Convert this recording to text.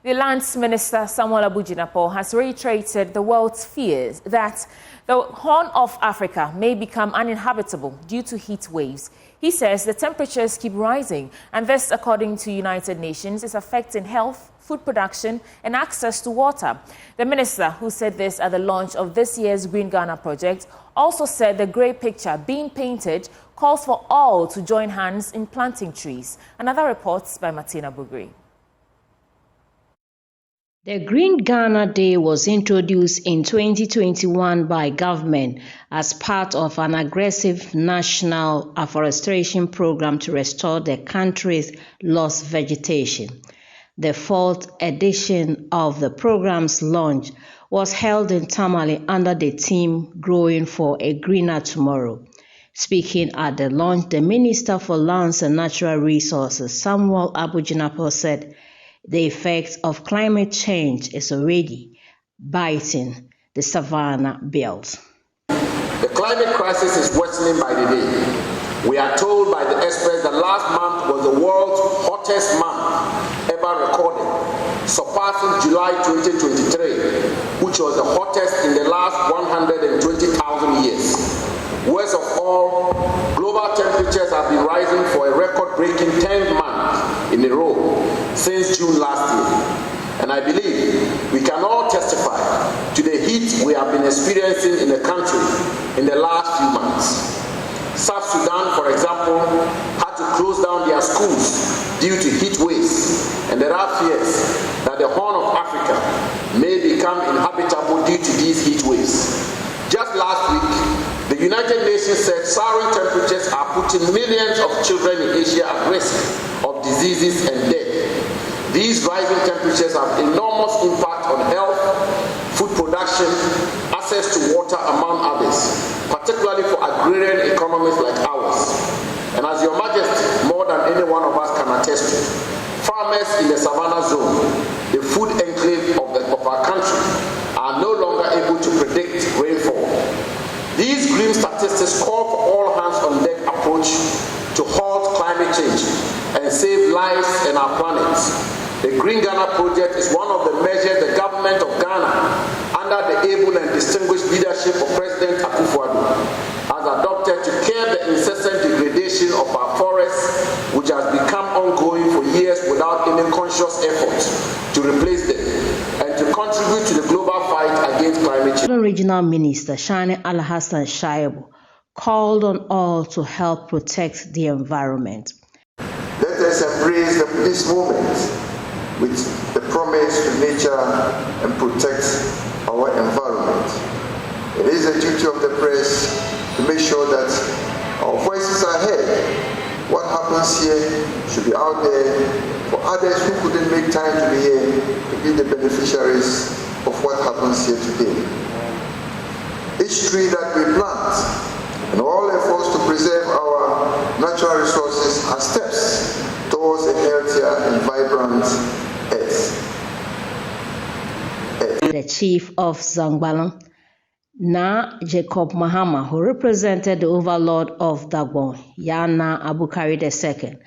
The Lands Minister Samuel Abu Jinapor has reiterated the world's fears that the Horn of Africa may become uninhabitable due to heat waves. He says the temperatures keep rising, and this, according to United Nations, is affecting health, food production, and access to water. The minister, who said this at the launch of this year's Green Ghana project, also said the grey picture being painted calls for all to join hands in planting trees. Another report by Martina Bugri. The Green Ghana Day was introduced in 2021 by government as part of an aggressive national afforestation program to restore the country's lost vegetation. The fourth edition of the program's launch was held in Tamale under the theme Growing for a Greener Tomorrow. Speaking at the launch, the Minister for Lands and Natural Resources, Samuel Abu Jinapor, said the effects of climate change is already biting the savannah belt. The climate crisis is worsening by the day. We are told by the experts that last month was the world's hottest month ever recorded, surpassing July 2023, which was the hottest in the last 120,000 years. Worst of all, global temperatures have been rising for a record-breaking 10th month in a row since June last year. And I believe we can all testify to the heat we have been experiencing in the country in the last few months. South Sudan, for example, had to close down their schools due to heat waves, and there are fears that the Horn of Africa may become inhabitable due to these heat waves. Just last week, the United Nations said soaring temperatures are putting millions of children in Asia at risk of diseases and death. These rising temperatures have enormous impact on health, food production, access to water, among others, particularly for agrarian economies like ours. And as Your Majesty, more than any one of us can attest to, farmers in the Savannah Zone, the food enclave of our country, are no longer able to predict rainfall. These grim statistics call for all hands on deck approach to halt climate change and save lives and our planet. The Green Ghana project is one of the measures the government of Ghana, under the able and distinguished leadership of President Akufo-Addo, has adopted to curb the incessant degradation of our forests, which has become ongoing for years without any conscious effort to replace them and to contribute to the global fight against climate change. Regional Minister Shani Alhassan Shaibu called on all to help protect the environment. Let us embrace this moment with the promise to nature and protect our environment. It is the duty of the press to make sure that our voices are heard. What happens here should be out there for others who couldn't make time to be here to be the beneficiaries of what happens here today. Each tree that we plant and all efforts to preserve our natural resources are steps towards a healthier and vibrant earth. The chief of Zangbalan, Na Jacob Mahama, who represented the overlord of Dagbon, Yana Abukari II,